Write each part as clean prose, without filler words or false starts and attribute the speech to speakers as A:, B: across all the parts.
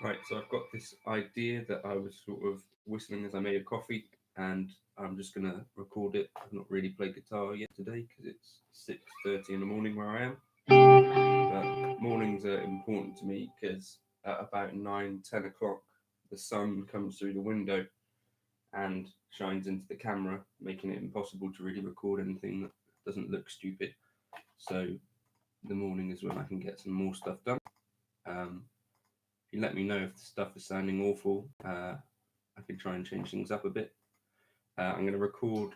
A: Right, so I've got this idea that I was sort of whistling as I made a coffee, and I'm just gonna record it. I've not really played guitar yet today because it's 6:30 in the morning where I am. But mornings are important to me because at about 9, 10 o'clock, the sun comes through the window and shines into the camera, making it impossible to really record anything that doesn't look stupid. So the morning is when I can get some more stuff done. Um, if you let me know if the stuff is sounding awful, I can try and change things up a bit. I'm going to record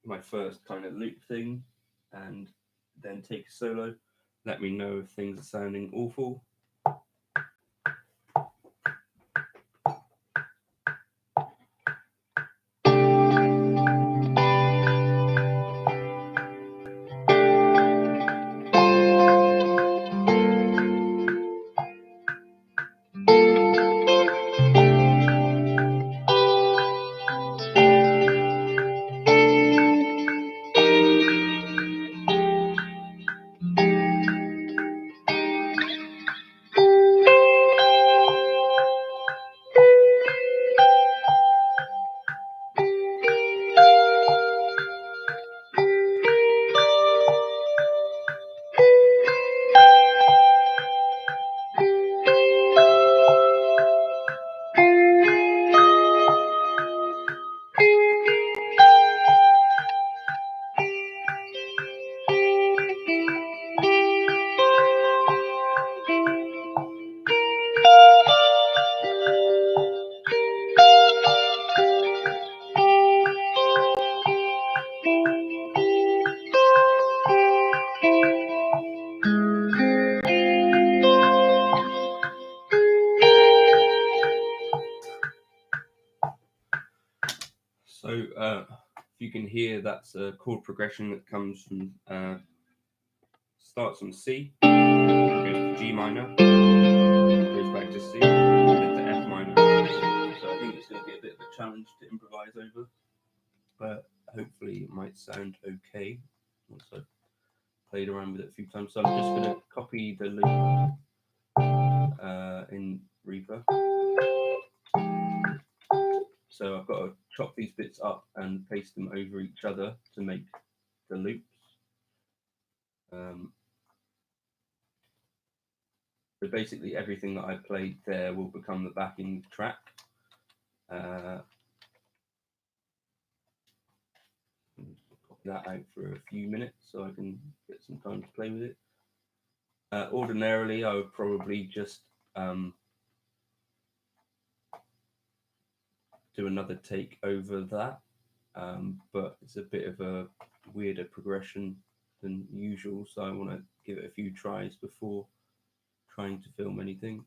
A: my first kind of loop thing and then take a solo. Let me know if things are sounding awful. So if you can hear, that's a chord progression that comes from starts on C, goes to G minor, goes back to C, then to F minor. So I think it's going to be a bit of a challenge to improvise over, but hopefully it might sound okay once I've played around with it a few times. So I'm just going to copy the loop in Reaper. So I've got to chop these bits up and paste them over each other to make the loops. So basically everything that I played there will become the backing track. Pop that out for a few minutes so I can get some time to play with it. Ordinarily, I would probably just do another take over that, but it's a bit of a weirder progression than usual, so I want to give it a few tries before trying to film anything.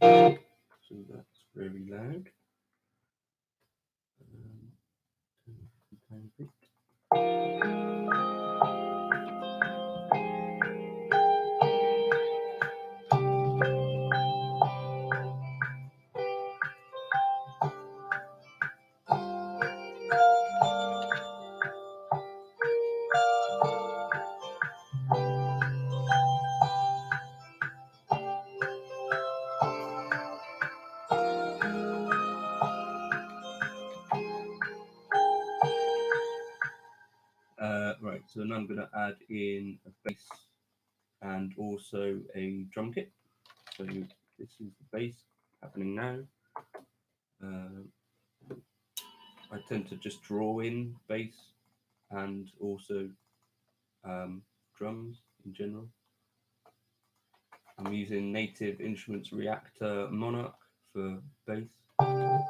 A: So that's very loud. Right, so now I'm going to add in a bass and also a drum kit. So this is the bass happening now. I tend to just draw in bass and also drums in general. I'm using Native Instruments Reaktor Monarch for bass. Here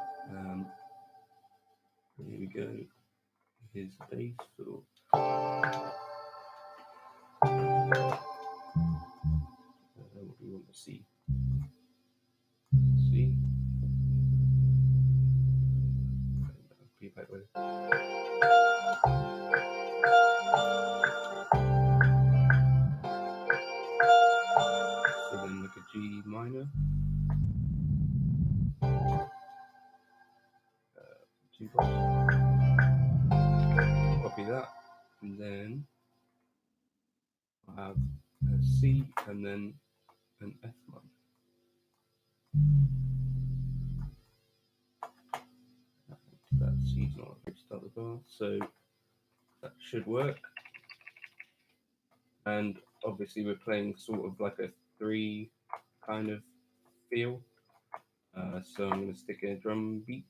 A: we go. Here's the bass. What do we want to see? See? Feedback with it. So then like a G minor. Two bars. and then I have a C and then an F1. That C's not a start the bar, so that should work. And obviously we're playing sort of like a 3 kind of feel. So I'm going to stick a drum beat.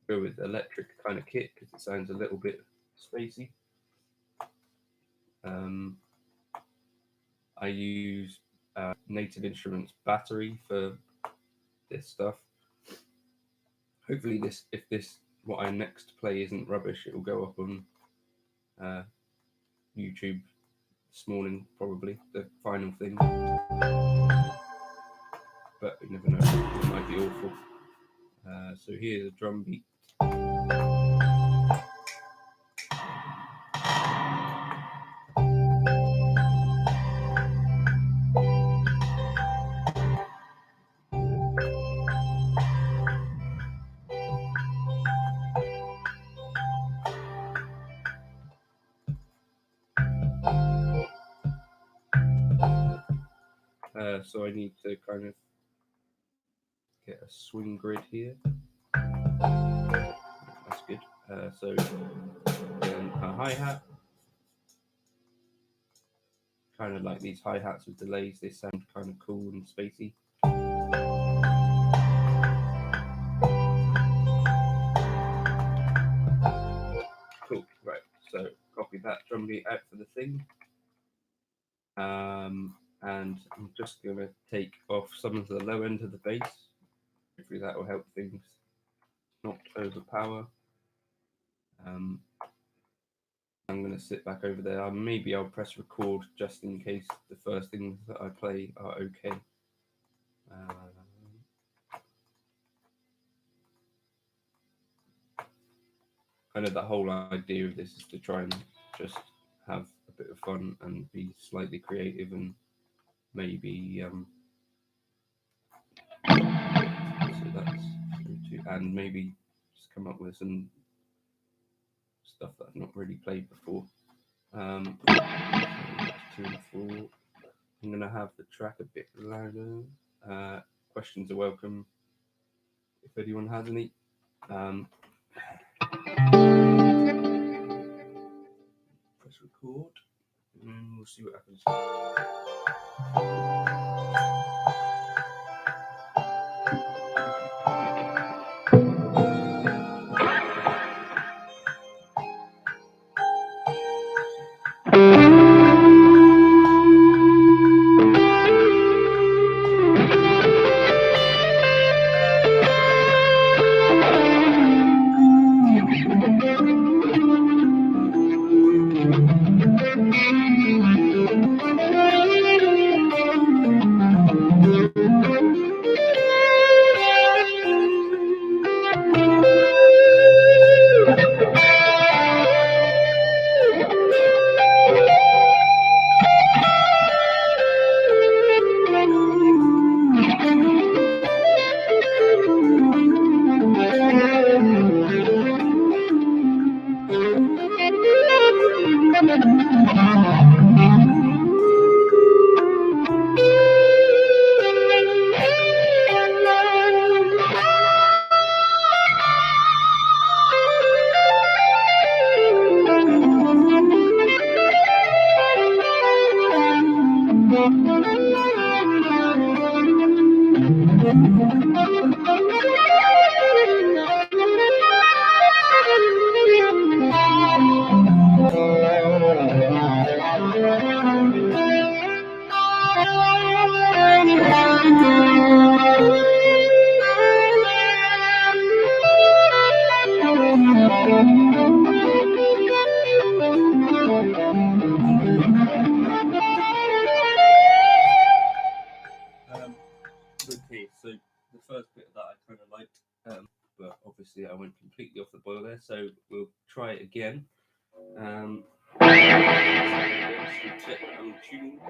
A: Go with electric kind of kit because it sounds a little bit spacey. I use Native Instruments battery for this stuff. Hopefully if what I next play isn't rubbish, it will go up on YouTube this morning, probably, the final thing. But you never know, it might be awful. So here's a drum beat. So I need to kind of get a swing grid here. That's good. So then a hi-hat. Kind of like these hi-hats with delays, they sound kind of cool and spacey. Cool, right, so copy that drum beat out for the thing. And I'm just going to take off some of the low end of the bass. Hopefully that will help things not overpower. I'm going to sit back over there. Maybe I'll press record just in case the first things that I play are okay. Kind of the whole idea of this is to try and just have a bit of fun and be slightly creative and maybe so that's and maybe just come up with some stuff that I've not really played before. 2 and 4. I'm gonna have the track a bit louder. Questions are welcome if anyone has any. Press record and we'll see what happens. Okay, so the first bit of that I kind of liked, but obviously I went completely off the boil there, so we'll try it again. Check I'm tuning.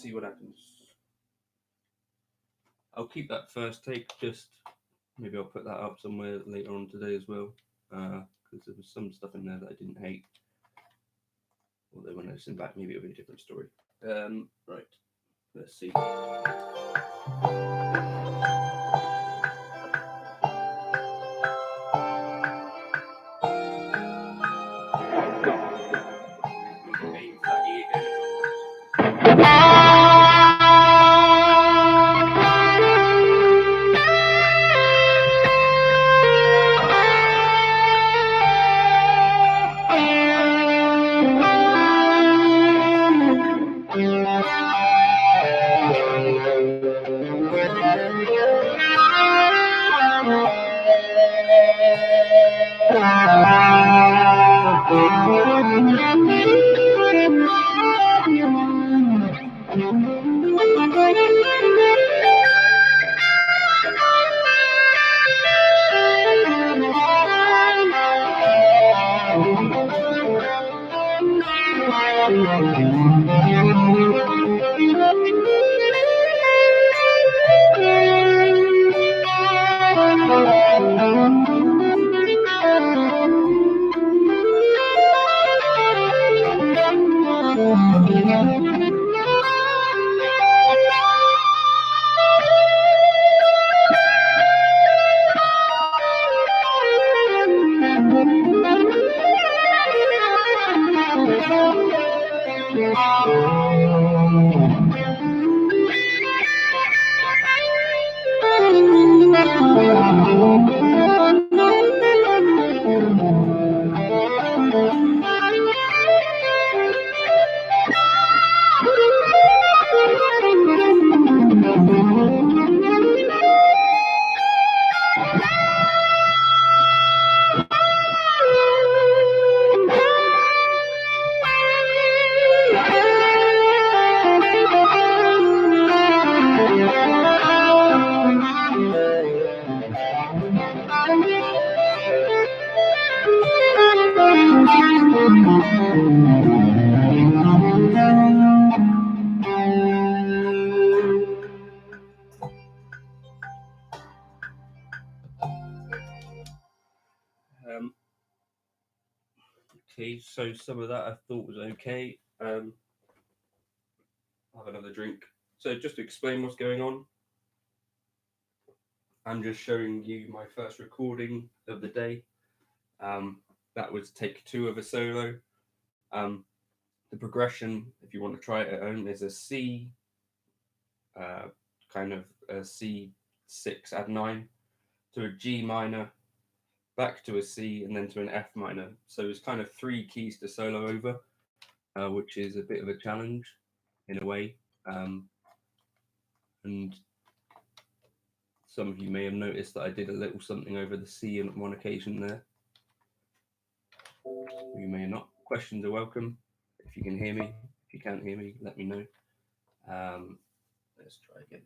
A: see what happens. I'll keep that first take, just maybe I'll put that up somewhere later on today as well, because there was some stuff in there that I didn't hate. Although when I listen back, maybe it'll be a different story. Right, let's see. Okay, so some of that I thought was okay. I'll have another drink. So just to explain what's going on, I'm just showing you my first recording of the day. That was take 2 of a solo. The progression, if you want to try it at home, is a C, kind of a C6 add 9 to a G minor, back to a C, and then to an F minor. So it's kind of 3 keys to solo over, which is a bit of a challenge in a way. And some of you may have noticed that I did a little something over the C on one occasion there. You may not. Questions are welcome. If you can hear me, if you can't hear me, let me know. Let's try again.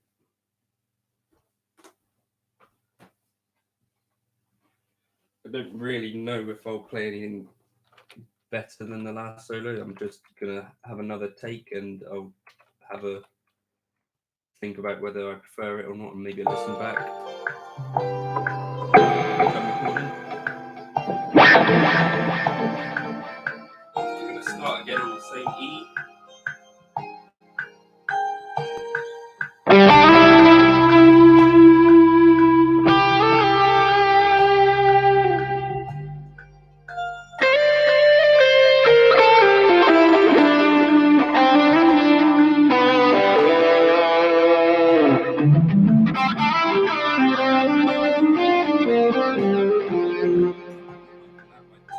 A: I don't really know if I'll play anything better than the last solo. I'm just gonna have another take and I'll have a think about whether I prefer it or not, and maybe listen back. I'm gonna start again on the same E.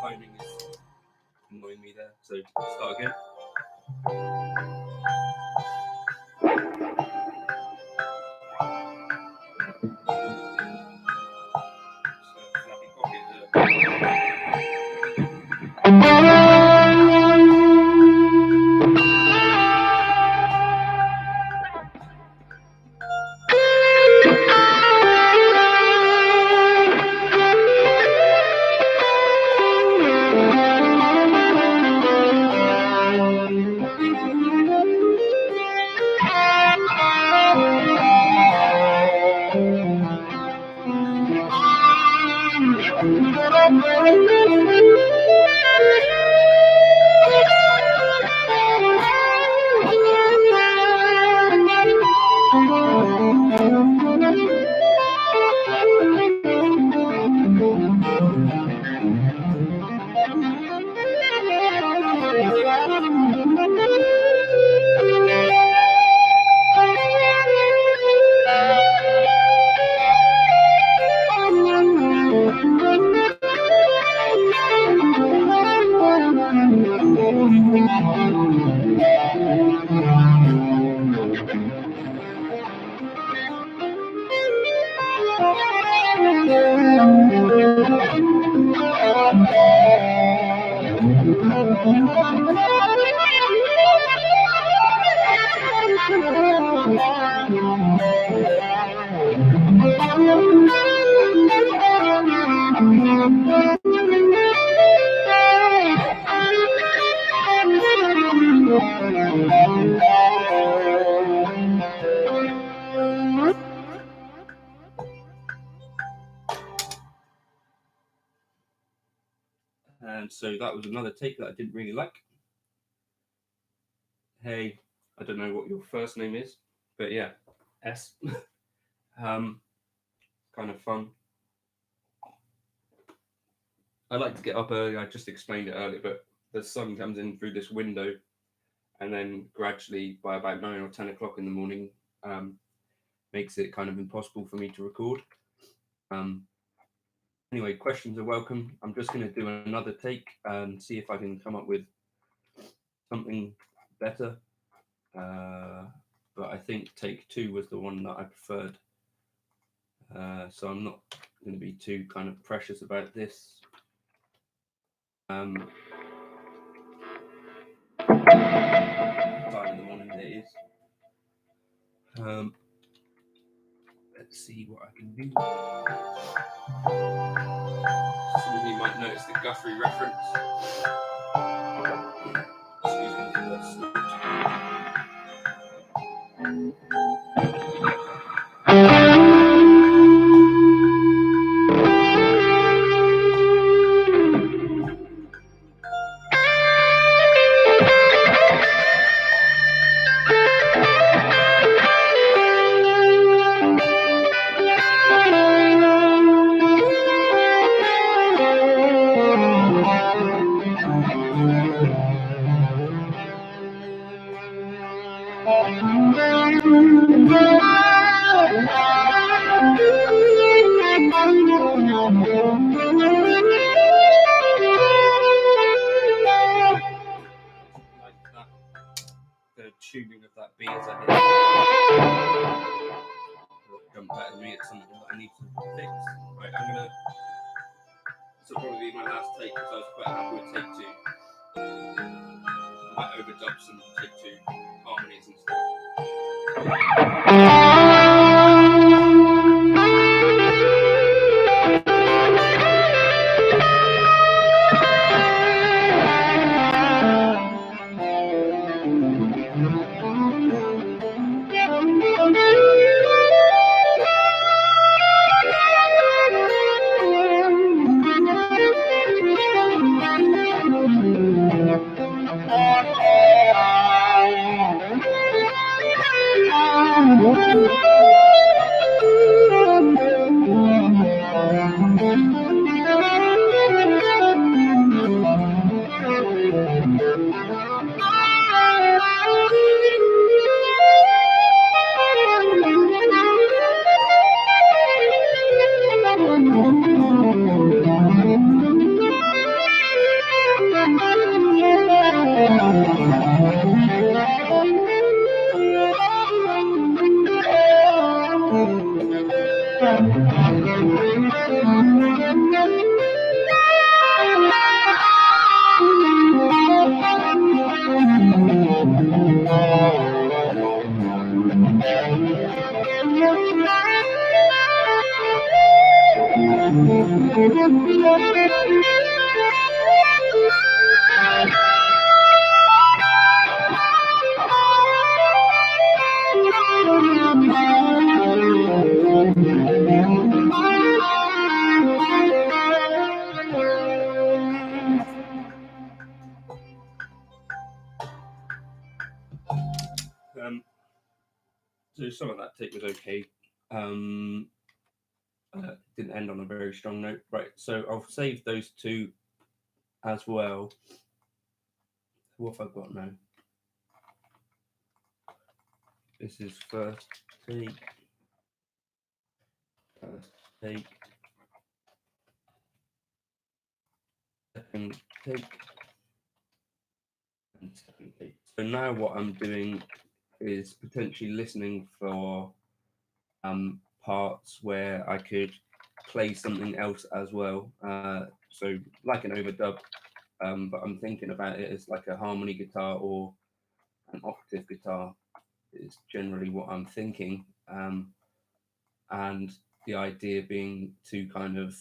A: Timing is annoying me there, so start again. And so that was another take that I didn't really like. Hey, I don't know what your first name is, but yeah, S. Kind of fun. I like to get up early. I just explained it earlier, but the sun comes in through this window, and then gradually, by about 9 or 10 o'clock in the morning, makes it kind of impossible for me to record. Anyway, questions are welcome. I'm just going to do another take and see if I can come up with something better. But I think take 2 was the one that I preferred. So I'm not going to be too kind of precious about this. Time in the morning it is. Let's see what I can do. Some of you might notice the Guthrie reference. Excuse me for the snort. Tuning of that beat as I hit jump back at me at something that I need to fix. Right, this will probably be my last take because I was quite happy with take 2. I might overdub some take 2 harmonies and stuff. so some of that take was okay. Didn't end on a very strong note. Right, so I'll save those two as well. What have I got now? This is first take. First take. Second take. And second take. So now what I'm doing is potentially listening for parts where I could play something else as well. So like an overdub, but I'm thinking about it as like a harmony guitar or an octave guitar is generally what I'm thinking. And the idea being to kind of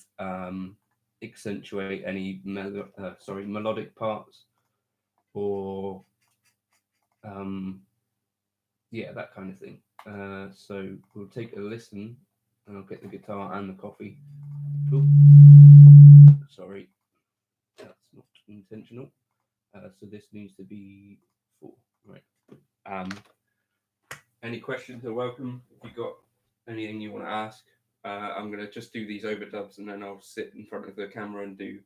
A: accentuate any melodic parts or that kind of thing. So we'll take a listen and I'll get the guitar and the coffee. Ooh. Sorry, that's not intentional. So this needs to be 4, right? Any questions are welcome. If you've got anything you want to ask, I'm going to just do these overdubs and then I'll sit in front of the camera and do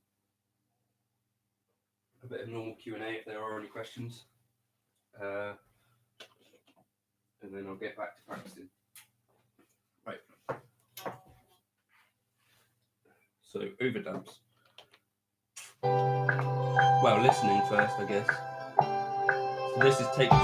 A: a bit of normal Q&A if there are any questions. And then I'll get back to practicing. Right. So overdubs. Well, listening first, I guess. So this is take 2.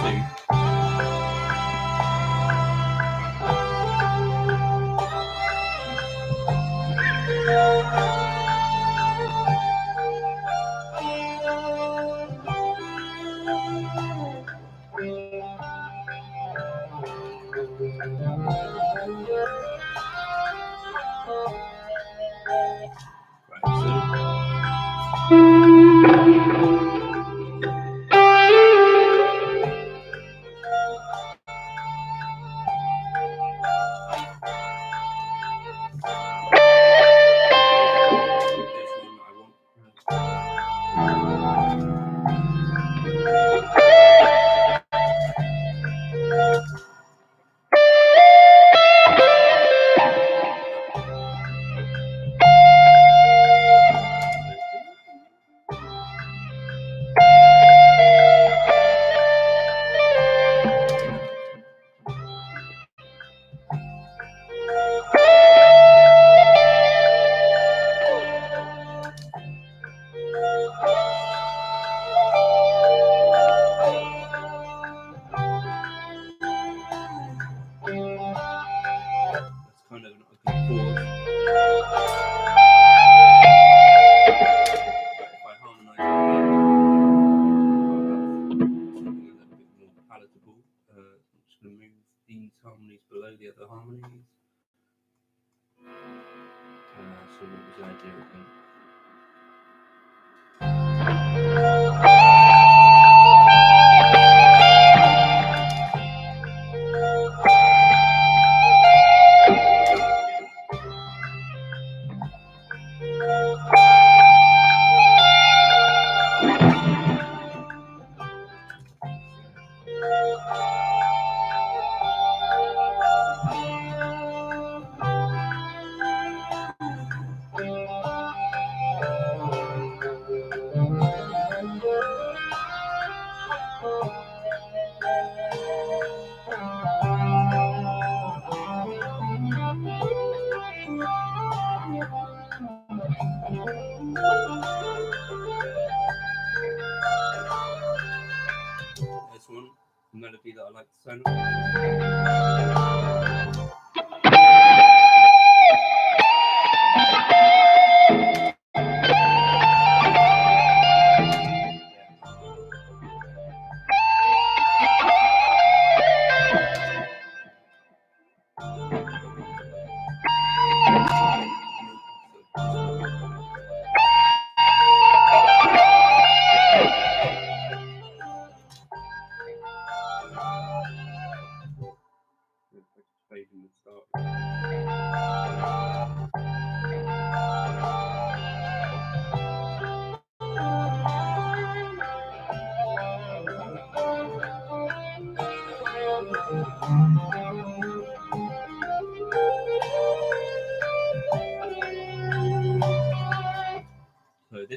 A: Melody that I like the sound of.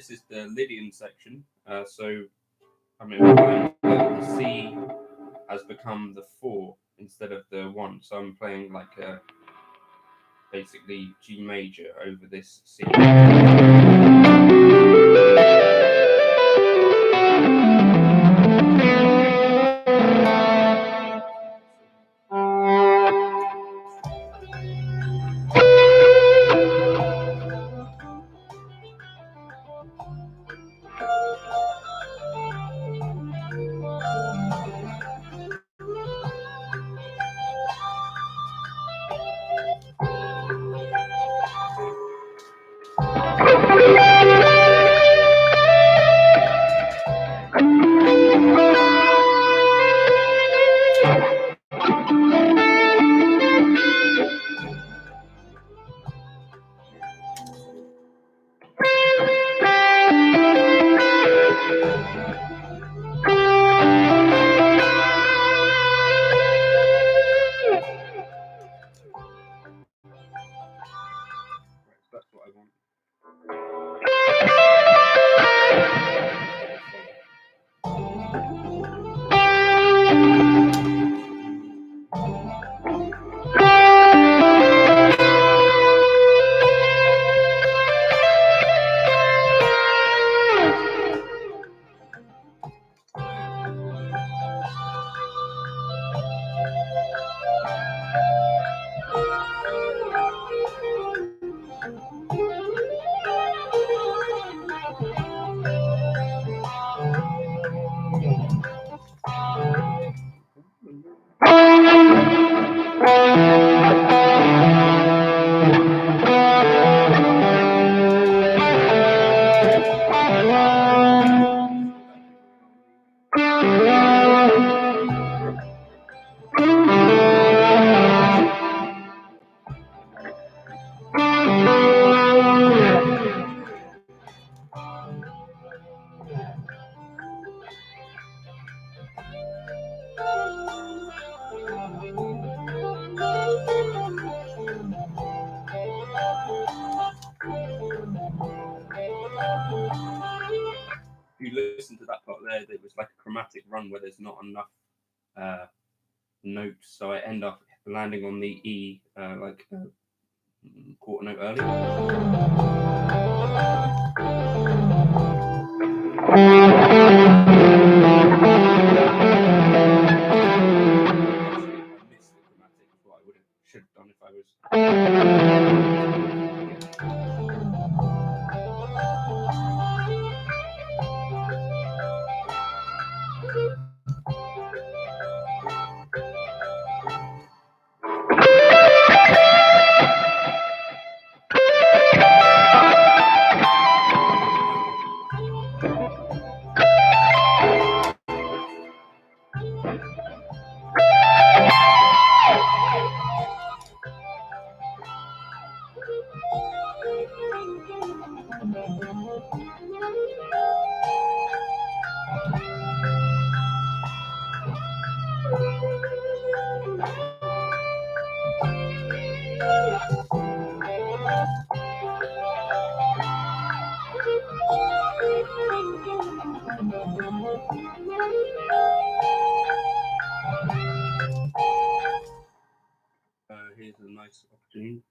A: this is the Lydian section. So I mean, the C has become the 4 instead of the 1. So I'm playing like a basically G major over this C. That's what I want. If you listen to that part there, it was like a chromatic run where there's not enough notes, so I end up landing on the E like a quarter note early. Actually, I missed the chromatic, what I should have done if I was. Here's a nice opportunity.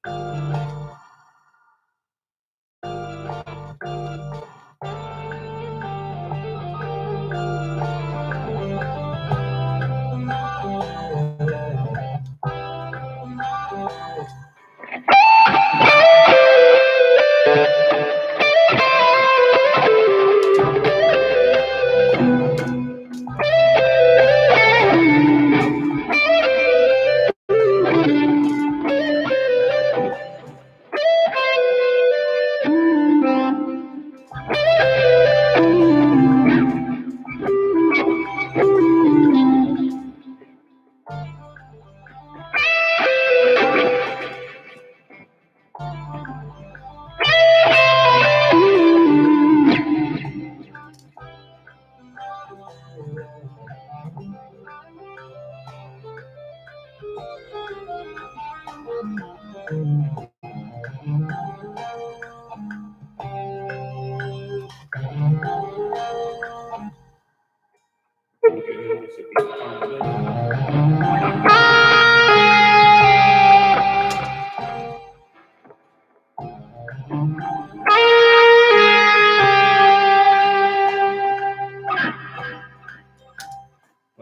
A: But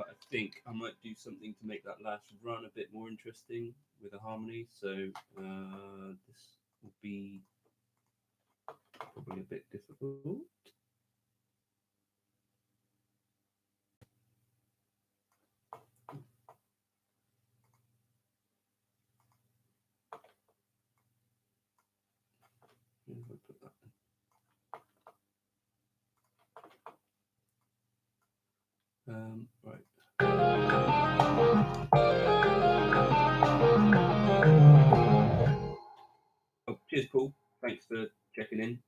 A: I think I might do something to make that last run a bit more interesting with a harmony. So this will be probably a bit difficult. If I put that in. Right. Oh, cheers, Paul. Thanks for checking in.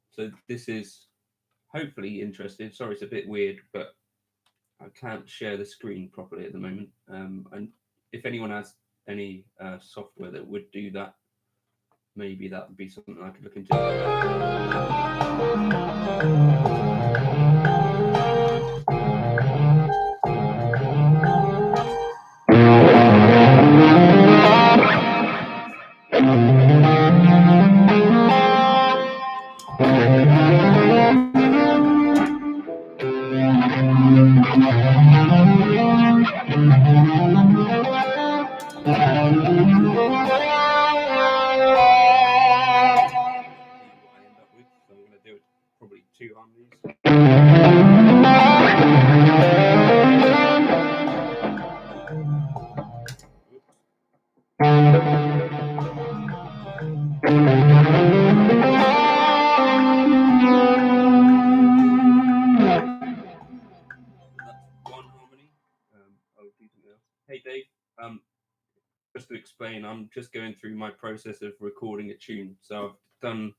A: So this is hopefully interesting. Sorry, it's a bit weird, but I can't share the screen properly at the moment. And if anyone has any software that would do that, maybe that would be something I could look into. Probably two harmonies. Hey Dave, just to explain, I'm just going through my process of recording a tune. So I've done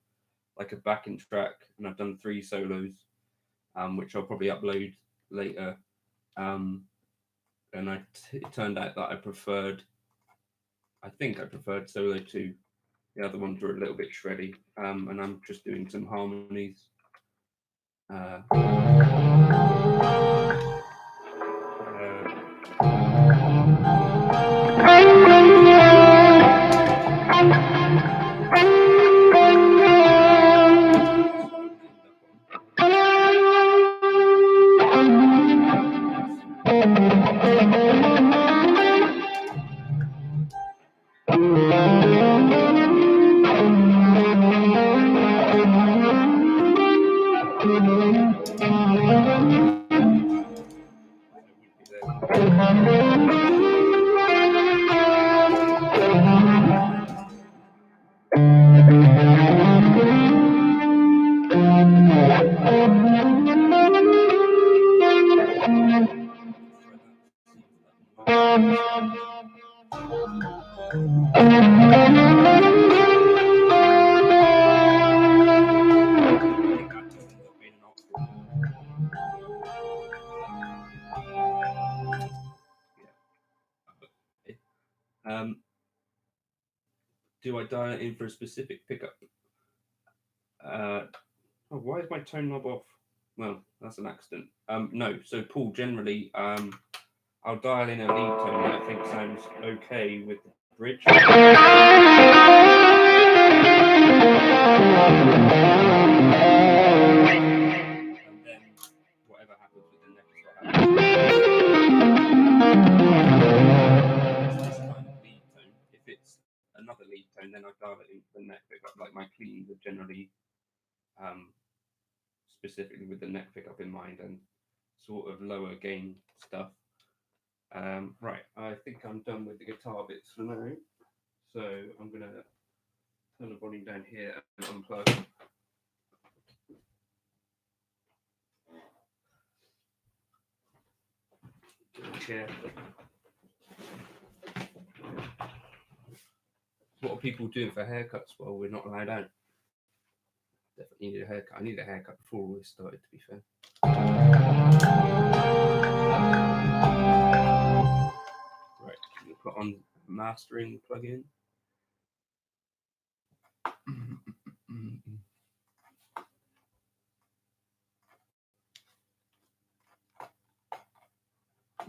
A: like a backing track, and I've done 3 solos, which I'll probably upload later. And it turned out that I preferred solo 2. The other ones were a little bit shreddy, and I'm just doing some harmonies. Do I dial it in for a specific pickup? Why is my tone knob off? Well, that's an accident. No, so Paul, generally, I'll dial in a lead tone that I think sounds okay with the bridge. And then whatever happens with the neck is what happens. It's this kind of lead tone. If it's another lead tone, then I dial it into the neck pickup. Like my cleans are generally specifically with the neck pickup in mind and sort of lower gain stuff. Right, I think I'm done with the guitar bits for now. So I'm going to turn the volume down here and unplug. Chair. What are people doing for haircuts while we're not allowed out? Definitely need a haircut. I need a haircut before all this started, to be fair. Right, I'm gonna put on mastering plugin.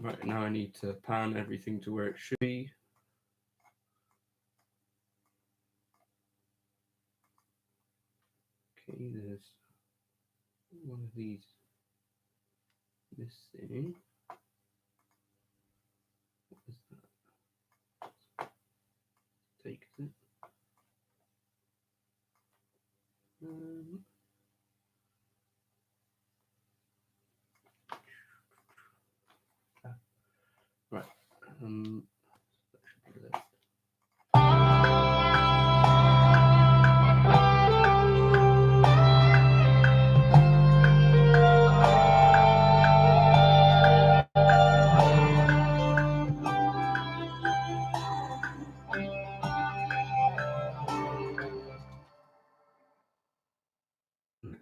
A: Right, now I need to pan everything to where it should be. Okay, there's one of these missing. What is that? Take it. Right. That should be left.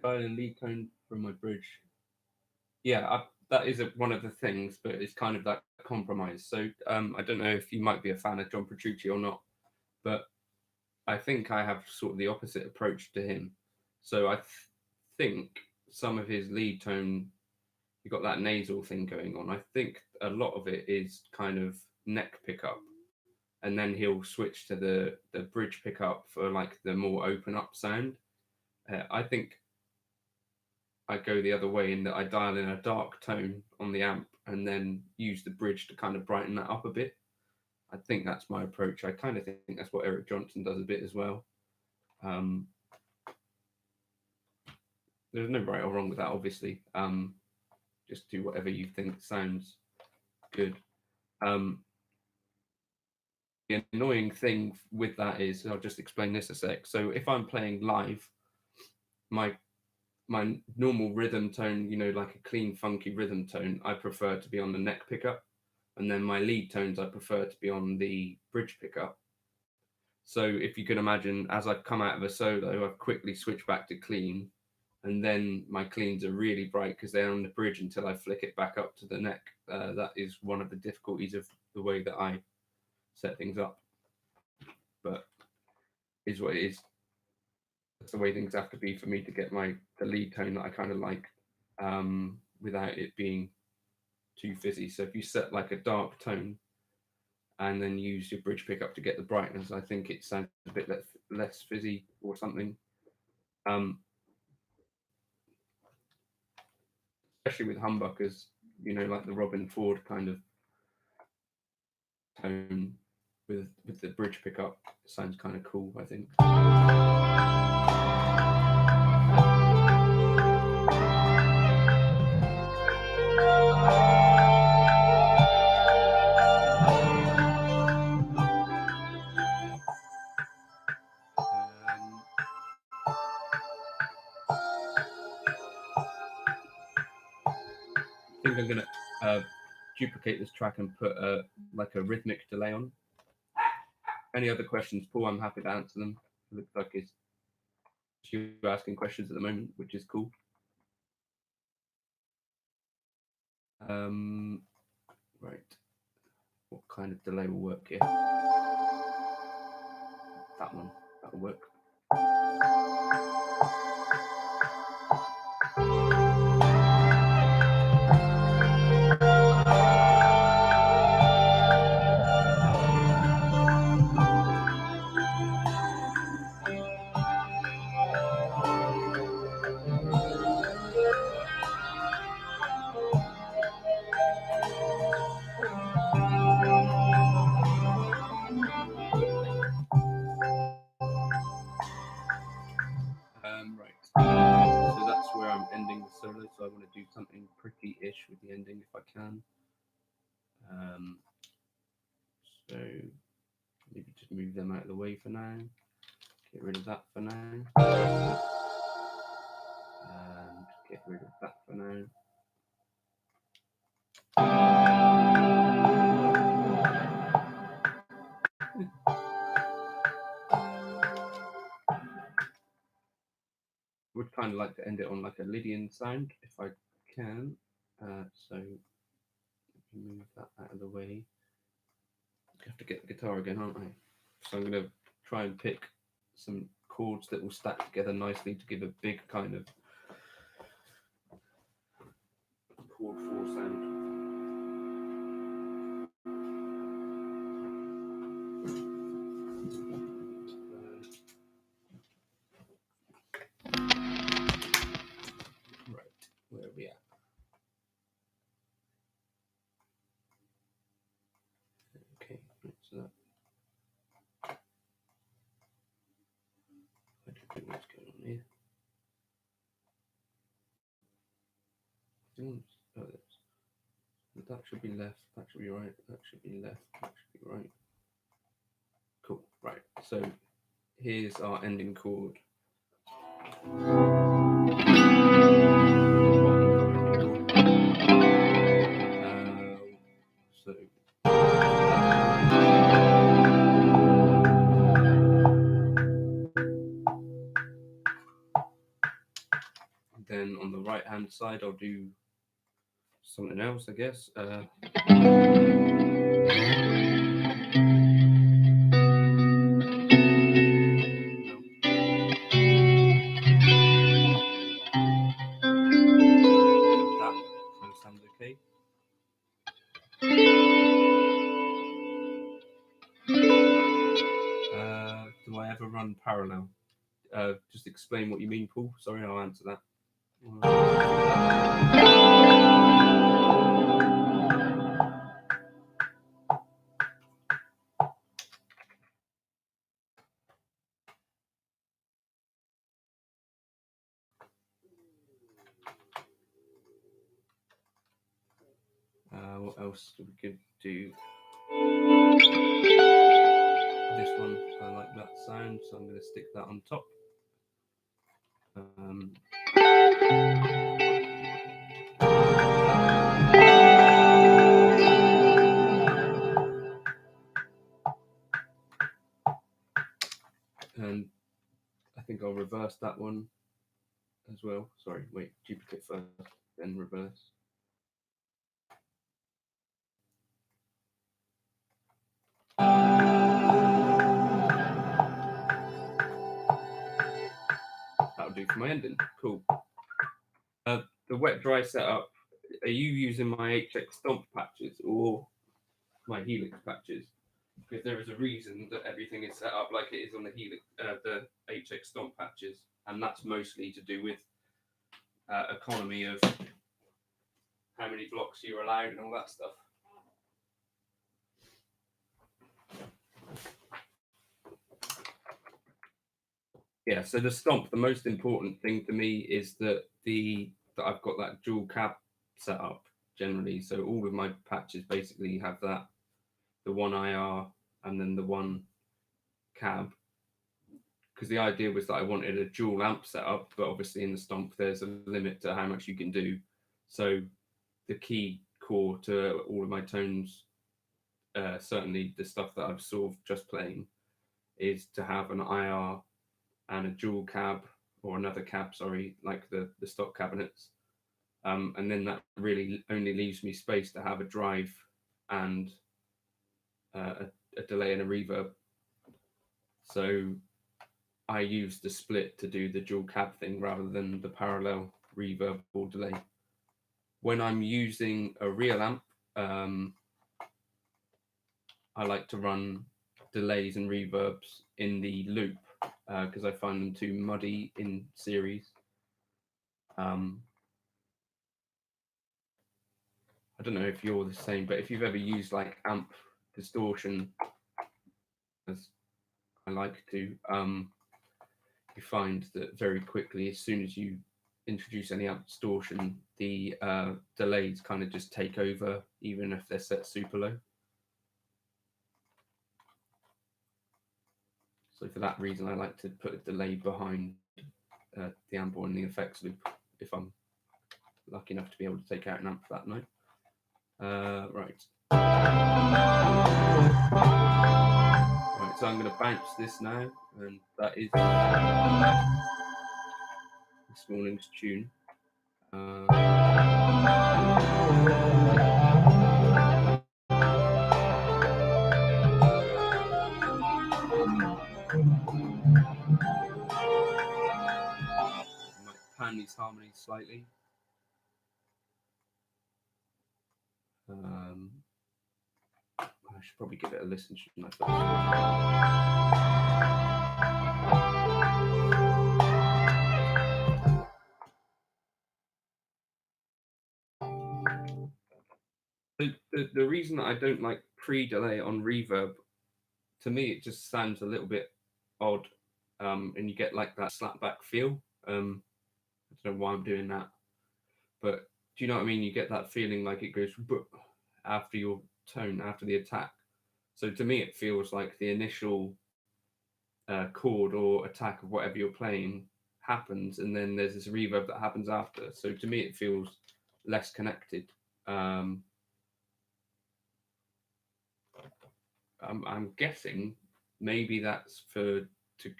A: And lead tone from my bridge. Yeah, that is one of the things, but it's kind of that compromise. So I don't know if you might be a fan of John Petrucci or not, but I think I have sort of the opposite approach to him. So I think some of his lead tone, you got that nasal thing going on. I think a lot of it is kind of neck pickup, and then he'll switch to the bridge pickup for like the more open up sound. I think I go the other way in that I dial in a dark tone on the amp and then use the bridge to kind of brighten that up a bit. I think that's my approach. I kind of think that's what Eric Johnson does a bit as well. There's no right or wrong with that, obviously. Just do whatever you think sounds good. The annoying thing with that is, I'll just explain this a sec. So if I'm playing live, my normal rhythm tone, like a clean, funky rhythm tone, I prefer to be on the neck pickup. And then my lead tones, I prefer to be on the bridge pickup. So if you can imagine, as I've come out of a solo, I've quickly switched back to clean. And then my cleans are really bright because they're on the bridge until I flick it back up to the neck. That is one of the difficulties of the way that I set things up. But is what it is. That's the way things have to be for me to get the lead tone that I kind of like, without it being too fizzy. So if you set like a dark tone and then use your bridge pickup to get the brightness, I think it sounds a bit less fizzy or something. Especially with humbuckers, like the Robin Ford kind of tone with the bridge pickup, sounds kind of cool, I think. I think I'm going to duplicate this track and put like a rhythmic delay on. Any other questions, Paul? I'm happy to answer them. It looks like it's you asking questions at the moment, which is cool. Right. What kind of delay will work here? That one. That'll work. So maybe just move them out of the way for now. Get rid of that for now. And get rid of that for now. Would kind of like to end it on like a Lydian sound if I can. So move that out of the way. I have to get the guitar again, aren't I? So I'm going to try and pick some chords that will stack together nicely to give a big kind of chord 4 sound. Right, where are we at? Okay, right, so that. I don't think what's going on here. Oh, that should be left, that should be right, that should be left, that should be right. Cool, right, so here's our ending chord. So then on the right hand side I'll do something else, I guess. Sounds okay. Do I ever run parallel? Just explain what you mean, Paul. Sorry, I'll answer that. What else we could do? This one, I like that sound, so I'm going to stick that on top. And I think I'll reverse that one as well. Sorry, wait, duplicate first, then reverse. That'll do for my ending. Cool. The wet dry setup, are you using my HX Stomp patches or my Helix patches? Because there is a reason that everything is set up like it is on the Helix, the HX Stomp patches, and that's mostly to do with economy of how many blocks you're allowed and all that stuff. Yeah, so the Stomp, the most important thing to me is that I've got that dual cab set up generally. So all of my patches basically have that, the one IR and then the one cab. Because the idea was that I wanted a dual amp setup, but obviously in the Stomp there's a limit to how much you can do. So the key core to all of my tones, certainly the stuff that I've sort of just playing, is to have an IR and a dual cab or another cab, sorry, like the stock cabinets. And then that really only leaves me space to have a drive and a delay and a reverb. So I use the split to do the dual cab thing rather than the parallel reverb or delay. When I'm using a real amp, I like to run delays and reverbs in the loop because I find them too muddy in series. I don't know if you're the same, but if you've ever used like amp distortion, as I like to, you find that very quickly, as soon as you introduce any amp distortion, the delays kind of just take over, even if they're set super low. So for that reason, I like to put a delay behind the amp or in the effects loop if I'm lucky enough to be able to take out an amp for that note. Right. Right, so I'm going to bounce this now, and that is this morning's tune. Pan these harmonies slightly. I should probably give it a listen, shouldn't I? The reason that I don't like pre-delay on reverb, to me, it just sounds a little bit odd, and you get like that slapback feel. I don't know why I'm doing that, but do you know what I mean? You get that feeling like it goes after your tone, after the attack. So to me, it feels like the initial chord or attack of whatever you're playing happens, and then there's this reverb that happens after. So to me, it feels less connected. I'm guessing maybe that's to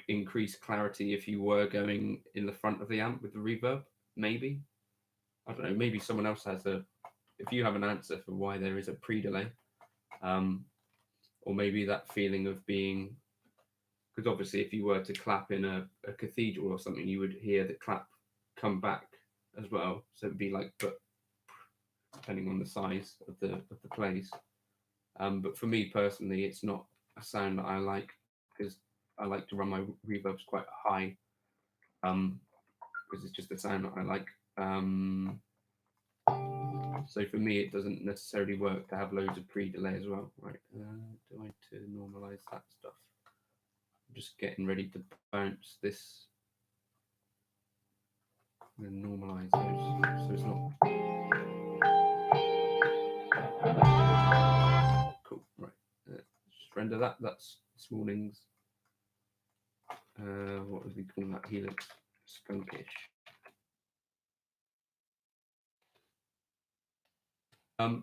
A: increase clarity if you were going in the front of the amp with the reverb. Maybe, I don't know. Maybe someone else has if you have an answer for why there is a pre-delay, or maybe that feeling of being, because obviously if you were to clap in a cathedral or something, you would hear the clap come back as well. So it'd be like, but depending on the size of the plays. But for me personally, it's not a sound that I like, because I like to run my reverbs quite high, because it's just a sound that I like. So for me, it doesn't necessarily work to have loads of pre-delay as well. Right? Do I need to normalize that stuff? I'm just getting ready to bounce this. I'm going to normalize those so it's not. Cool. Right. Just render that. That's this morning's. What was we calling that? Helix Skunkish. Are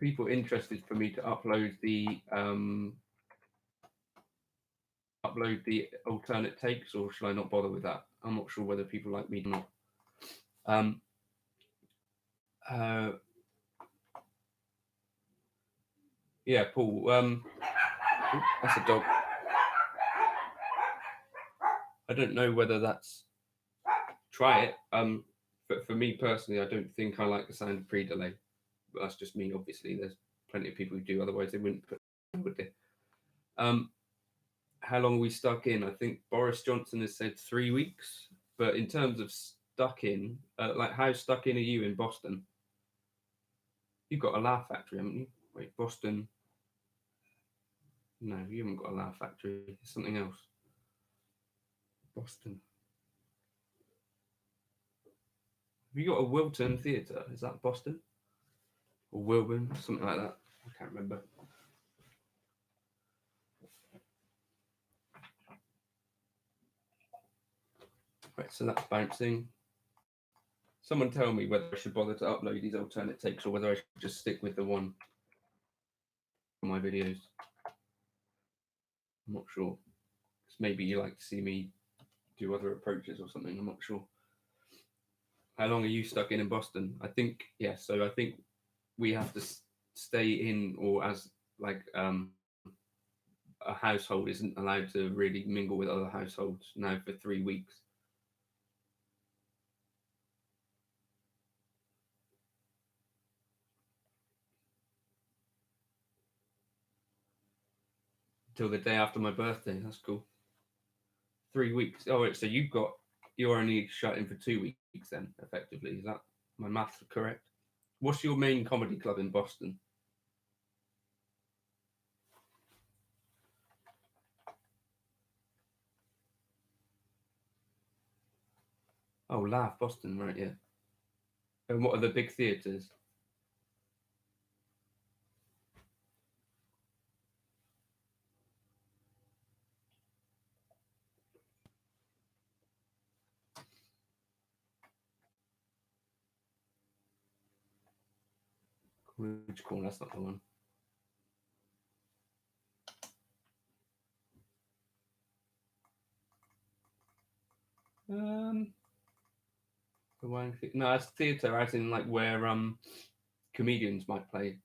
A: people interested for me to upload the alternate takes, or should I not bother with that? I'm not sure whether people like me or not. Yeah, Paul. That's a dog. I don't know whether that's. Try it. But for me personally, I don't think I like the sound of pre-delay. But that's just me. Obviously, there's plenty of people who do. Otherwise, they wouldn't put. Would they? How long are we stuck in? I think Boris Johnson has said 3 weeks. But in terms of stuck in, like how stuck in are you in Boston? You've got a Laugh Factory, haven't you? Wait, Boston. No, you haven't got a Laugh Factory. It's something else. Boston. Have you got a Wilton Theatre? Is that Boston? Or Wilburn? Something like that. I can't remember. Right, so that's bouncing. Someone tell me whether I should bother to upload these alternate takes or whether I should just stick with the one for my videos. I'm not sure. Because maybe you like to see me do other approaches or something. I'm not sure. How long are you stuck in Boston? I think, yeah, so I think we have to stay in, or as like a household isn't allowed to really mingle with other households now for 3 weeks. Till the day after my birthday. That's cool. 3 weeks. Oh, so you're only shut in for 2 weeks then, effectively. Is that my maths correct? What's your main comedy club in Boston? Oh, Laugh Boston, right? Yeah. And what are the big theatres? Which corner? That's not the one. The Wang Theatre. No, it's theatre, as in like where comedians might play.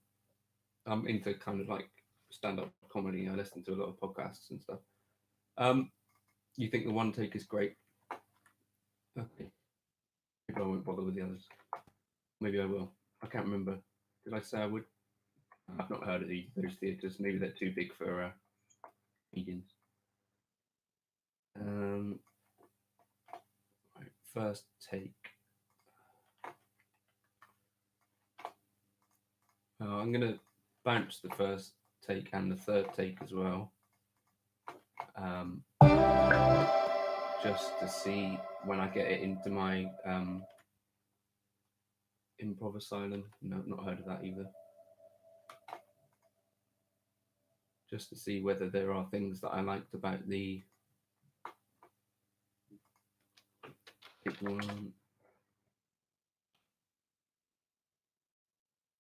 A: I'm into kind of like stand-up comedy. I listen to a lot of podcasts and stuff. You think the one take is great? Okay, maybe I won't bother with the others. Maybe I will. I can't remember. Did I say I would? I've not heard of those theatres. Maybe they're too big for comedians. Right, first take. I'm gonna bounce the first take and the third take as well, just to see when I get it into my improv asylum. No, not heard of that either. Just to see whether there are things that I liked about the one.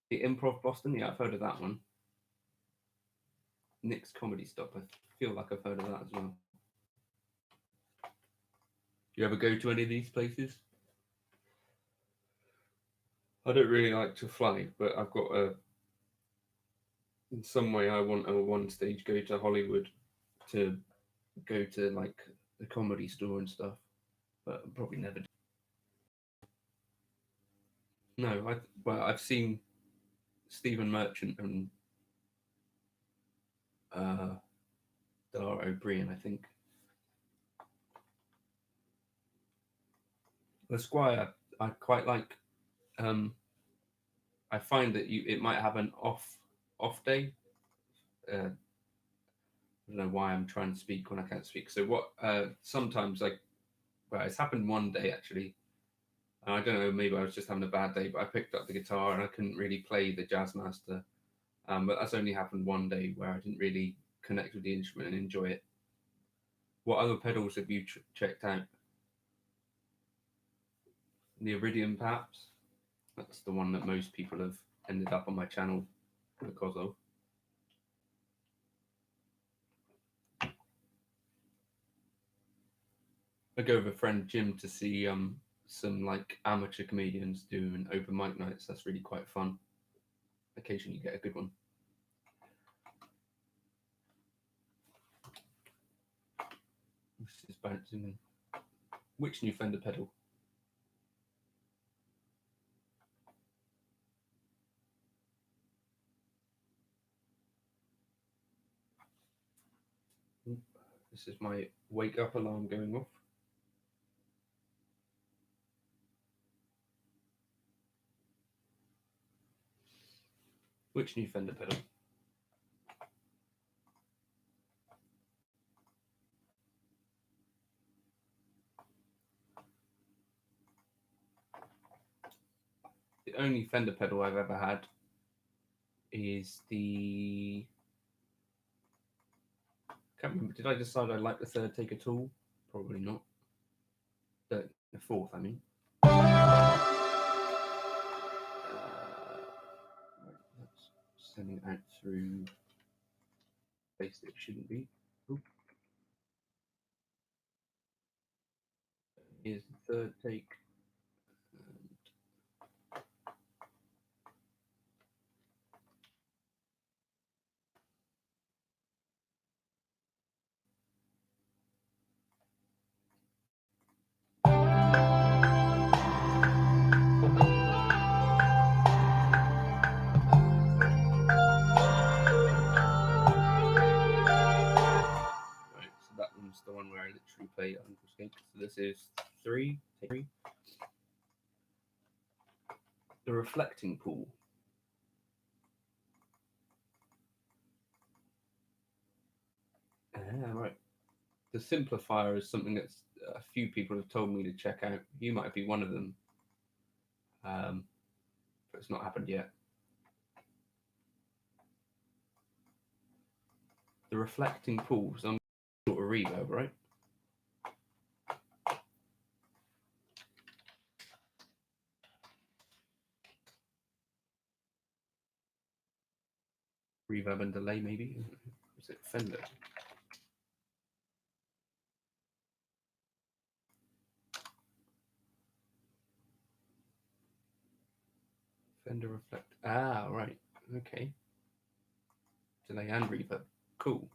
A: The Improv Boston, yeah, I've heard of that one. Nick's Comedy Stop, I feel like I've heard of that as well. You ever go to any of these places? I don't really like to fly, but I've got in some way I want to one stage go to Hollywood to go to like the Comedy Store and stuff, but I'll probably never do. No, I've seen Stephen Merchant and Dara O'Brien, I think. The Squire, I quite like. I find that it might have an off day. I don't know why I'm trying to speak when I can't speak. So what? Sometimes it's happened one day actually. And I don't know, maybe I was just having a bad day, but I picked up the guitar and I couldn't really play the Jazzmaster. But that's only happened one day where I didn't really connect with the instrument and enjoy it. What other pedals have you checked out? The Iridium, perhaps? That's the one that most people have ended up on my channel because of. I go with a friend Jim to see some like amateur comedians doing open mic nights. That's really quite fun. Occasionally you get a good one. This is bouncing in. Which new Fender pedal? This is my wake up alarm going off. Which new Fender pedal? The only Fender pedal I've ever had is the. Can't remember. Did I decide I like the third take at all? Probably not. The fourth, I mean. That's sending out through space that it shouldn't be. Ooh. Here's the third take. That one's the one where I literally play Uncle Skate. So this is take three. The Reflecting Pool. Right. The Simplifier is something that a few people have told me to check out. You might be one of them. But it's not happened yet. The Reflecting Pool. Some sort of reverb, right? reverb and delay, maybe. Is it Fender? Fender Reflect. Ah, right. Okay. Delay and reverb. Cool.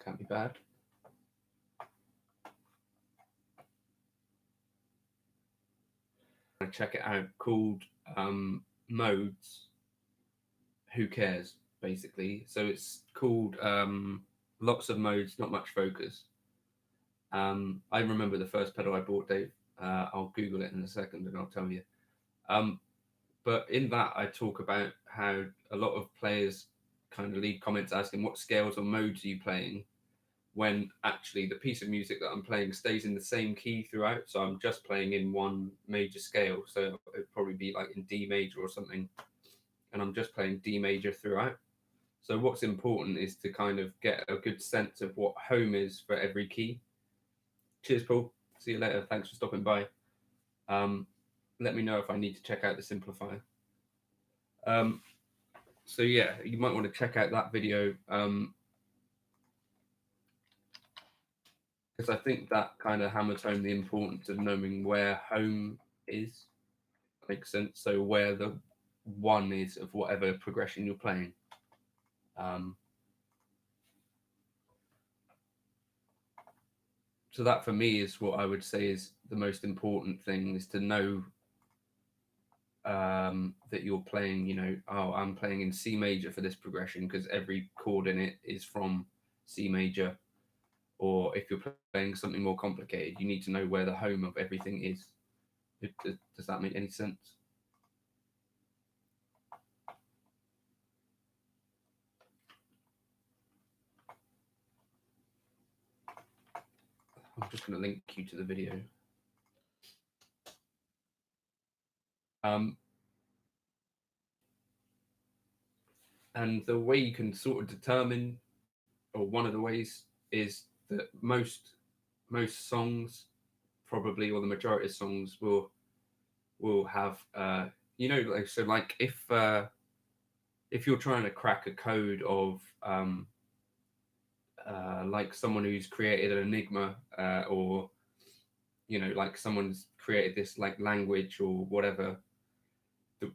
A: Can't be bad. Check it out. Called Modes. Who cares? Basically. So it's called Lots of Modes, Not Much Focus. I remember the first pedal I bought, Dave. I'll Google it in a second and I'll tell you. But in that, I talk about how a lot of players kind of leave comments asking what scales or modes are you playing, when actually the piece of music that I'm playing stays in the same key throughout. So I'm just playing in one major scale. So it'd probably be like in D major or something. And I'm just playing D major throughout. So what's important is to kind of get a good sense of what home is for every key. Cheers, Paul. See you later. Thanks for stopping by. Let me know if I need to check out the simplifier. So yeah, you might want to check out that video, because I think that kind of hammers home the importance of knowing where home is. Makes sense. So where the one is of whatever progression you're playing. So that for me is what I would say is the most important thing, is to know that you're playing, oh, I'm playing in C major for this progression because every chord in it is from C major. Or if you're playing something more complicated, you need to know where the home of everything is. Does that make any sense? I'm just going to link you to the video. And the way you can sort of determine, or one of the ways, is that most songs, probably, or the majority of songs, will have like, so like if you're trying to crack a code of like someone who's created an enigma, or like someone's created this like language or whatever,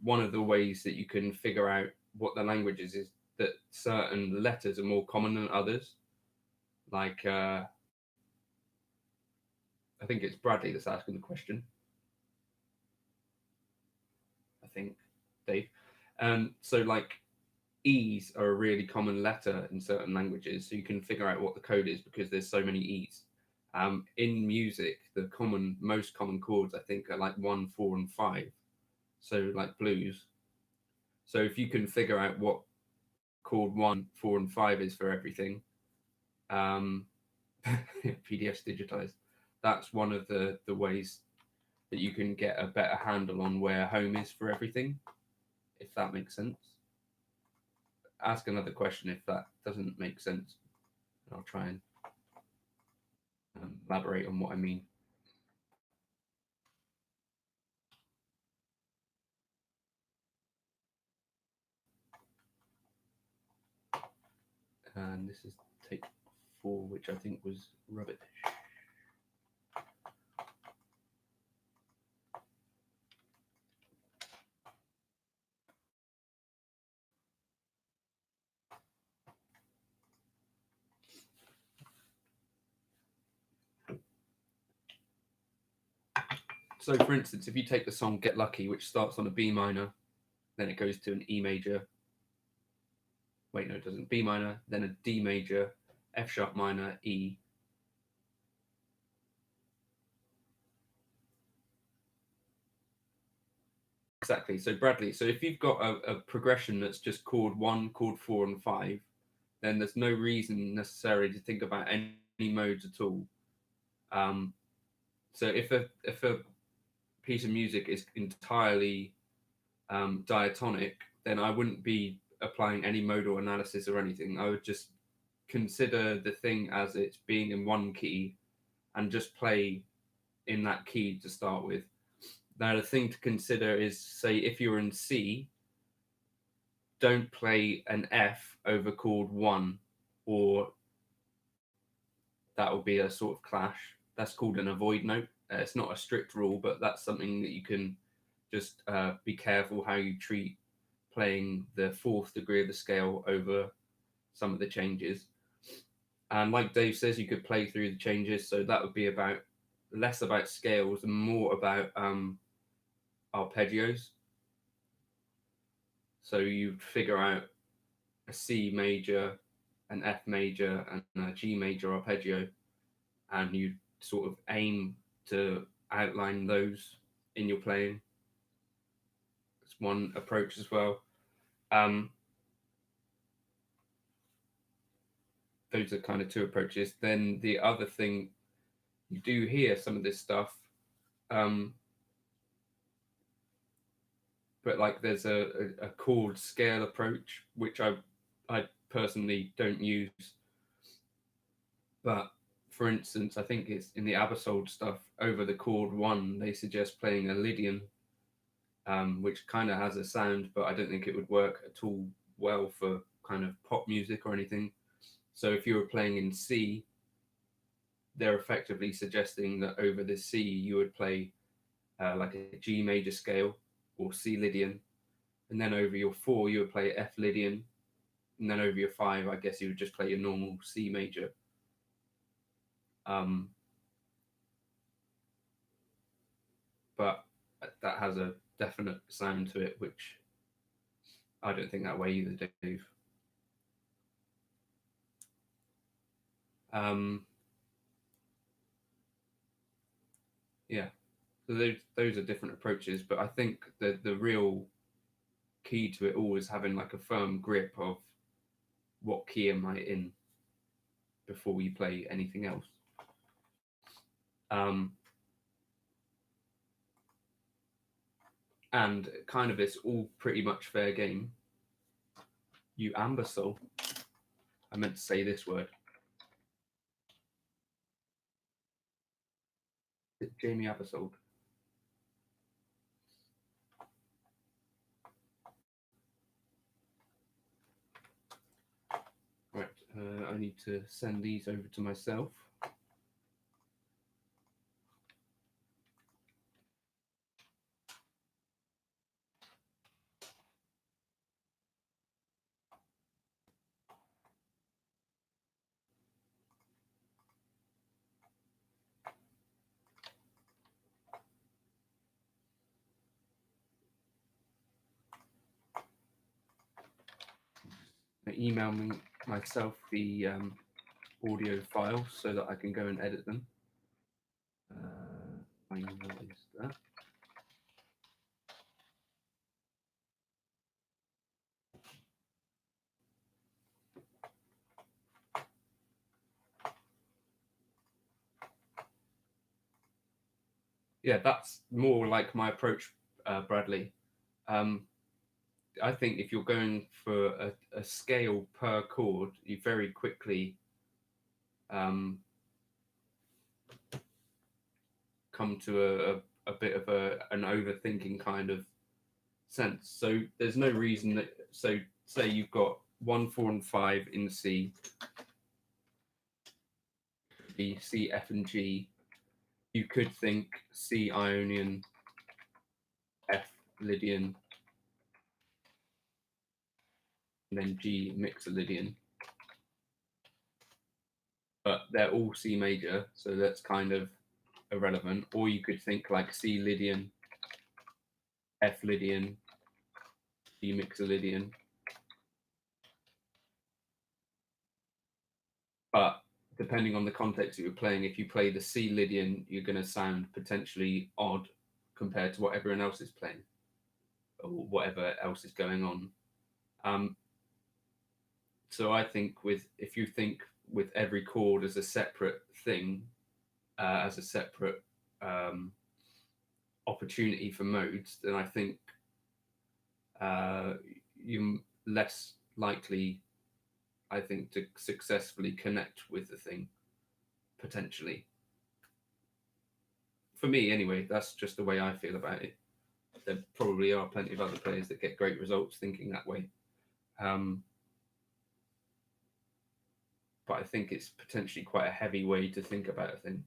A: one of the ways that you can figure out what the language is that certain letters are more common than others. Like I think it's Bradley that's asking the question. I think, Dave. So like E's are a really common letter in certain languages, so you can figure out what the code is because there's so many E's. In music, the most common chords I think are like 1, 4, and 5. So like blues. So if you can figure out what chord 1, 4, and 5 is for everything, PDFs digitized. That's one of the ways that you can get a better handle on where home is for everything, if that makes sense. Ask another question if that doesn't make sense. I'll try and elaborate on what I mean. And this is take 4, which I think was rubbish. So, for instance, if you take the song Get Lucky, which starts on a B minor, then it goes to an E major. Wait, no, it doesn't. B minor, then a D major, F sharp minor, E. Exactly. So, Bradley, so if you've got a progression that's just chord 1, chord 4, and 5, then there's no reason necessarily to think about any modes at all. So if a piece of music is entirely diatonic, then I wouldn't be applying any modal analysis or anything. I would just consider the thing as it's being in one key and just play in that key to start with. Now, the thing to consider is, say, if you're in C, don't play an F over chord 1, or that will be a sort of clash. That's called an avoid note. It's not a strict rule, but that's something that you can just be careful how you treat playing the fourth degree of the scale over some of the changes. And like Dave says, you could play through the changes, so that would be about less about scales and more about arpeggios. So you'd figure out a C major, an F major, and a G major arpeggio, and you sort of aim to outline those in your playing. It's one approach as well. Those are kind of two approaches. Then the other thing, you do hear some of this stuff, but like there's a chord scale approach, which I personally don't use. But for instance, I think it's in the Abersold stuff, over the chord 1, they suggest playing a Lydian, which kind of has a sound, but I don't think it would work at all well for kind of pop music or anything. So if you were playing in C, they're effectively suggesting that over the C you would play like a G major scale or C Lydian, and then over your 4 you would play F Lydian, and then over your 5 I guess you would just play your normal C major. But that has a definite sound to it, which I don't think that way either, Dave. Yeah, so those are different approaches, but I think the real key to it all is having like a firm grip of what key am I in before you play anything else. And kind of it's all pretty much fair game. You imbecile. I meant to say this word. Jamie Abersold. Right, I need to send these over to myself. Email me myself the audio files so that I can go and edit them. What is that? Yeah, that's more like my approach, Bradley. I think if you're going for a scale per chord, you very quickly come to a bit of an overthinking kind of sense. So there's no reason that, so say you've got 1, 4, and 5 in C, B, C, F, and G. You could think C Ionian, F Lydian, and then G Mixolydian. But they're all C major, so that's kind of irrelevant. Or you could think like C Lydian, F Lydian, G Mixolydian. But depending on the context that you're playing, if you play the C Lydian, you're going to sound potentially odd compared to what everyone else is playing or whatever else is going on. So I think if you think with every chord as a separate thing, as a separate opportunity for modes, then I think you're less likely, I think, to successfully connect with the thing, potentially. For me, anyway, that's just the way I feel about it. There probably are plenty of other players that get great results thinking that way. But I think it's potentially quite a heavy way to think about a thing.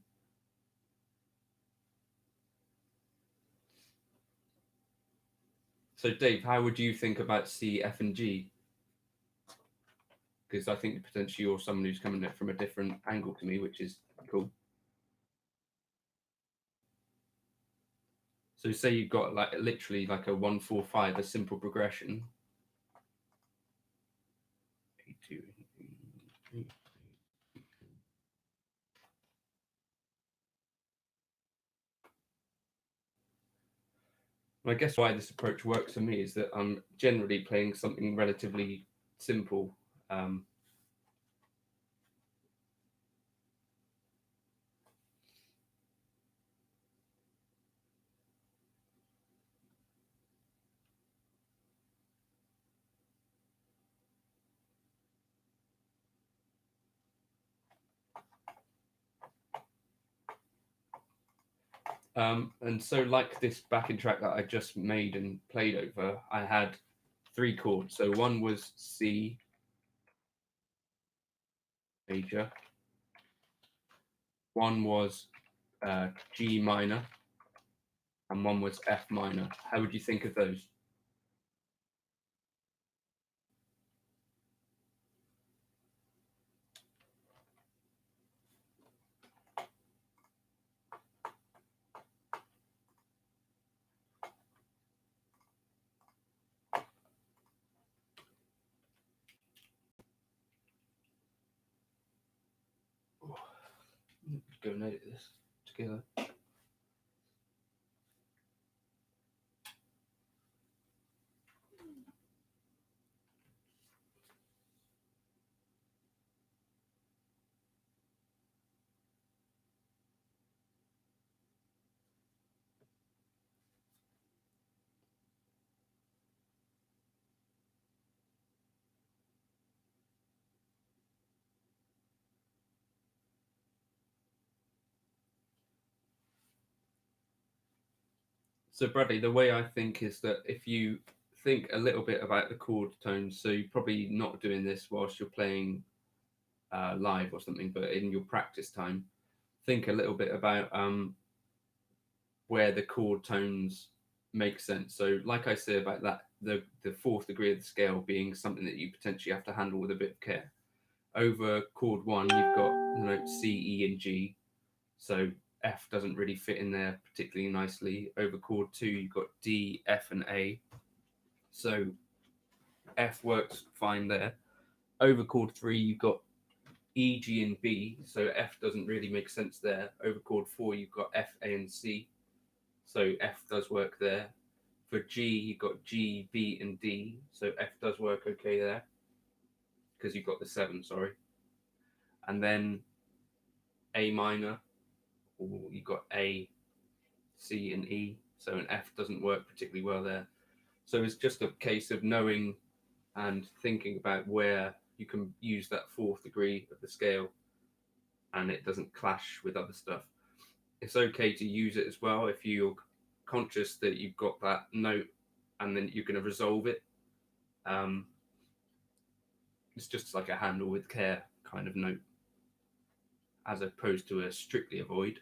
A: So, Dave, how would you think about C, F, and G? Because I think potentially you're someone who's coming at it from a different angle to me, which is cool. So, say you've got like literally like a 1-4-5, a simple progression. I guess why this approach works for me is that I'm generally playing something relatively simple. And so, like this backing track that I just made and played over, I had 3 chords. So one was C major, one was G minor, and one was F minor. How would you think of those? Go and edit this together. So, Bradley, the way I think is that if you think a little bit about the chord tones, so you're probably not doing this whilst you're playing live or something, but in your practice time, think a little bit about where the chord tones make sense. So, like I say about that, the fourth degree of the scale being something that you potentially have to handle with a bit of care. Over chord 1, you've got the notes C, E, and G. So F doesn't really fit in there particularly nicely. Over chord 2, you've got D, F, and A. So F works fine there. Over chord 3, you've got E, G, and B. So F doesn't really make sense there. Over chord 4, you've got F, A, and C. So F does work there. For G, you've got G, B, and D. So F does work okay there because you've got the 7, sorry. And then A minor, you've got A, C, and E. So an F doesn't work particularly well there. So it's just a case of knowing and thinking about where you can use that fourth degree of the scale and it doesn't clash with other stuff. It's okay to use it as well if you're conscious that you've got that note and then you're going to resolve it. It's just like a handle with care kind of note as opposed to a strictly avoid.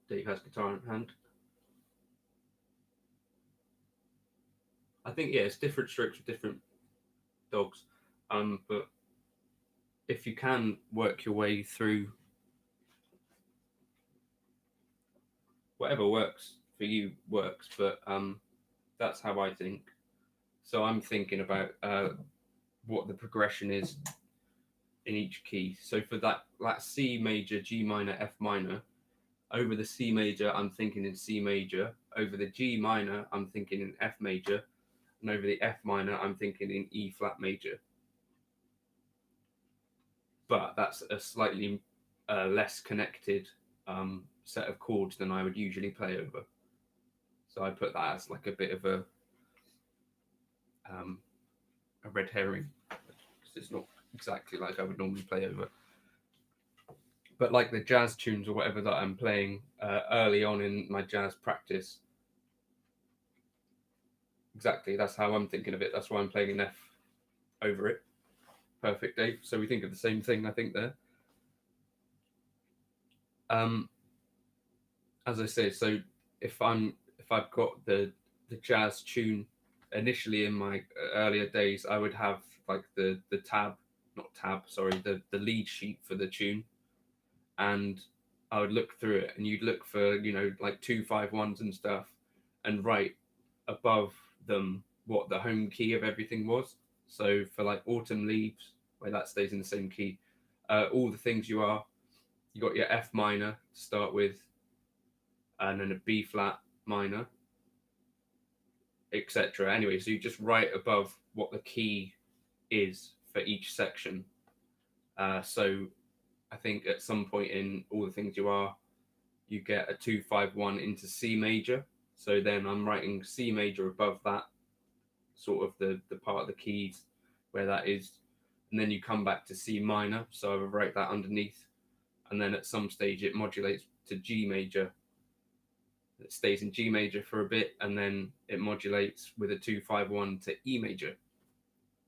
A: Dave has guitar in hand. I think, yeah, it's different strokes with different dogs. But if you can work your way through whatever works for you works, but that's how I think. So I'm thinking about what the progression is in each key. So for that C major, G minor, F minor, over the C major, I'm thinking in C major. Over the G minor, I'm thinking in F major. And over the F minor, I'm thinking in E flat major. But that's a slightly less connected set of chords than I would usually play over. So I put that as like a bit of a red herring because it's not exactly like I would normally play over. But like the jazz tunes or whatever that I'm playing early on in my jazz practice, exactly, that's how I'm thinking of it. That's why I'm playing an F over it. Perfect, Dave. So we think of the same thing, I think, there. As I say, so if I've got the jazz tune initially in my earlier days, I would have like the tab, not tab, sorry, the lead sheet for the tune, and I would look through it, and you'd look for like 2 5 1s and stuff, and write above them what the home key of everything was. So for like Autumn Leaves, where that stays in the same key, all the things you got your F minor to start with, and then a B flat minor, etc. Anyway, so you just write above what the key is for each section. So I think at some point in All the Things You Are, you get a 2 5 1 into C major. So then I'm writing C major above that, sort of the part of the keys where that is. And then you come back to C minor. So I would write that underneath. And then at some stage it modulates to G major. It stays in G major for a bit, and then it modulates with a 2 5 1 to E major.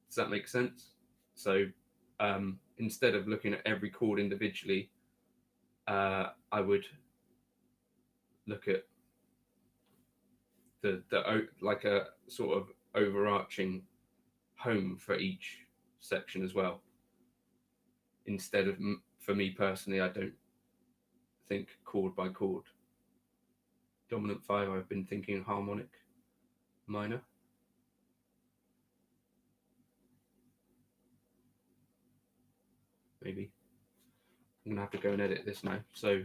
A: Does that make sense? So instead of looking at every chord individually, I would look at the like a sort of overarching home for each section as well. Instead of, for me personally, I don't think chord by chord. Dominant 5, I've been thinking harmonic minor. Maybe. I'm gonna have to go and edit this now. So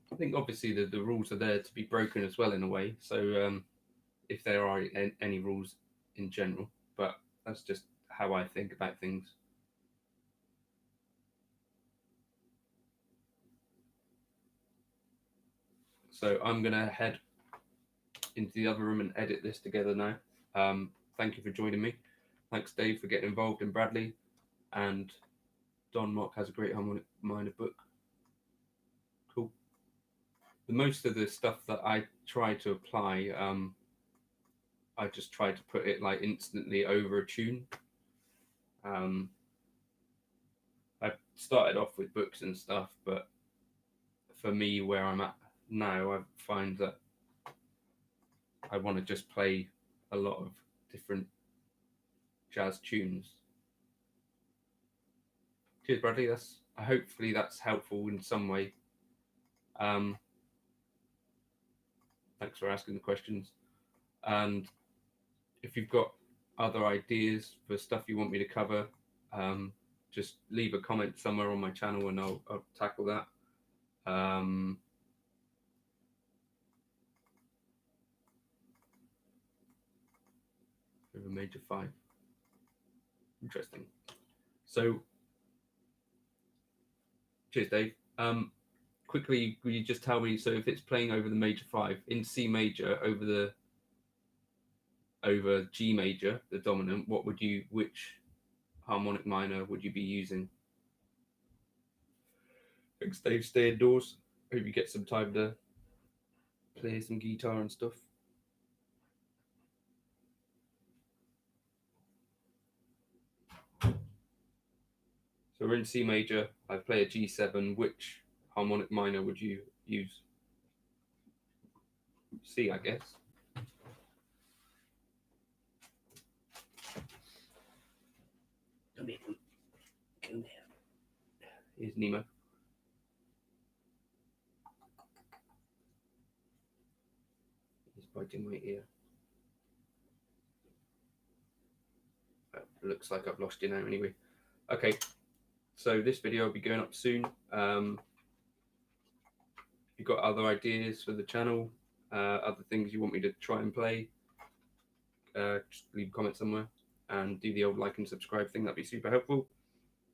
A: I think obviously the rules are there to be broken as well in a way. So if there are any rules in general, but that's just how I think about things. So I'm gonna head into the other room and edit this together now. Thank you for joining me. Thanks, Dave, for getting involved in Bradley, and Don Mock has a great harmonic minor book. Cool. The most of the stuff that I try to apply, I just try to put it like instantly over a tune. I started off with books and stuff, but for me, where I'm at now, I find that I want to just play a lot of different jazz tunes. Cheers, Bradley. Hopefully that's helpful in some way. Thanks for asking the questions. And if you've got other ideas for stuff you want me to cover, just leave a comment somewhere on my channel and I'll tackle that. Over major 5. Interesting. So, cheers, Dave. Quickly, will you just tell me? So, if it's playing over the major 5 in C major over G major, the dominant, which harmonic minor would you be using? Thanks, Dave. Stay indoors. Hope you get some time to play some guitar and stuff. So we're in C major. I play a G7. Which harmonic minor would you use? C, I guess. Come here. Come here. Here's Nemo. He's biting my ear. It looks like I've lost you now anyway. Okay, so this video will be going up soon. If you've got other ideas for the channel, other things you want me to try and play, just leave a comment somewhere and do the old like and subscribe thing. That'd be super helpful.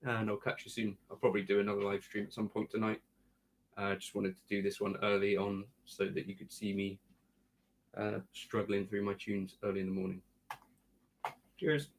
A: And I'll catch you soon. I'll probably do another live stream at some point tonight. I just wanted to do this one early on so that you could see me struggling through my tunes early in the morning. Cheers.